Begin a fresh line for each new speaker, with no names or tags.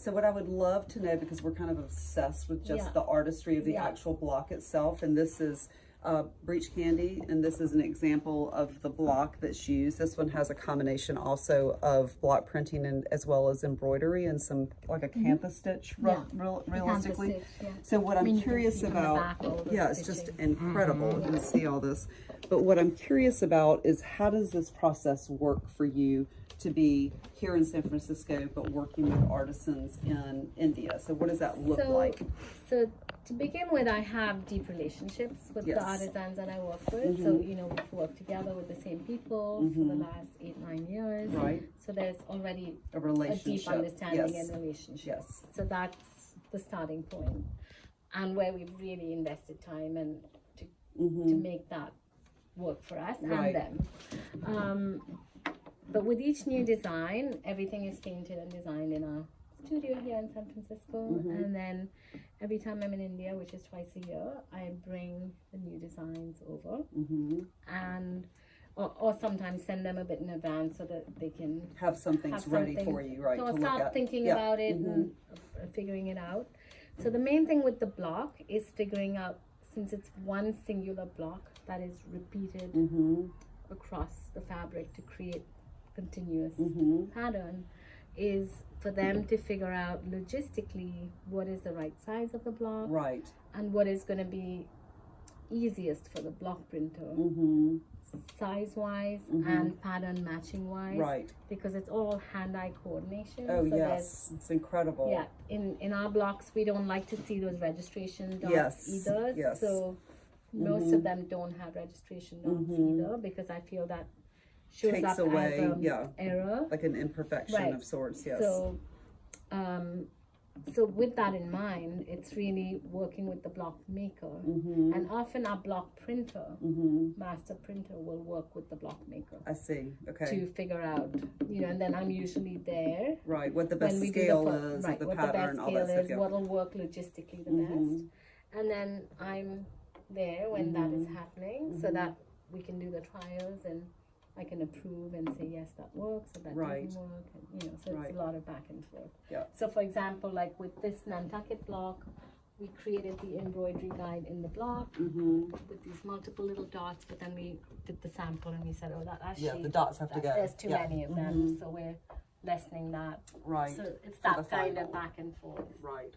So what I would love to know, because we're kind of obsessed with just the artistry of the actual block itself, and this is Breach Candy, and this is an example of the block that's used. This one has a combination also of block printing and as well as embroidery and some like a canvas stitch, realistically.
Stitch,
So what I'm curious about, it's just incredible. You can see all this. But what I'm curious about is, how does this process work for you to be here in San Francisco but working with artisans in India? So what does that look like?
So to begin with, I have deep relationships with the artisans that I work with. So, you know, we've worked together with the same people for the last 8-9 years.
Right.
So there's already
a
deep understanding and relationship.
Yes.
So that's the starting point, and where we've really invested time and to make that work for us and them. But with each new design, everything is painted and designed in our studio here in San Francisco. And then every time I'm in India, which is twice a year, I bring the new designs over. And or sometimes send them a bit in advance so that they can
have something ready for you, right?
So start thinking about it and figuring it out. So the main thing with the block is figuring out, since it's one singular block that is repeated across the fabric to create continuous pattern, is for them to figure out logistically what is the right size of the block,
right,
and what is going to be easiest for the block printer, size wise and pattern matching wise,
right,
because it's all hand-eye coordination.
Oh, so yes, it's incredible.
Yeah, in our blocks we don't like to see those registration dots either. So most of them don't have registration dots either, because I feel that shows
takes
up
away
as error,
like an imperfection of sorts. Yes.
So so with that in mind, it's really working with the block maker, and often our block printer, master printer, will work with the block maker.
I see. Okay.
To figure out, you know, and then I'm usually there.
Right. What the best scale is,
right,
the
what
pattern,
the
all
best
that
scale
stuff.
is, what'll work logistically the best, and then I'm there when that is happening, so that we can do the trials and I can approve and say yes, that works, or that doesn't work, and, you know, so it's a lot of back and forth.
Yeah.
So for example, like with this Nantucket block, we created the embroidery guide in the block with these multiple little dots, but then we did the sample and we said, oh, that's
the dots have to go.
There's too many of them, so we're lessening that.
Right.
So it's that kind of back and forth.
Right.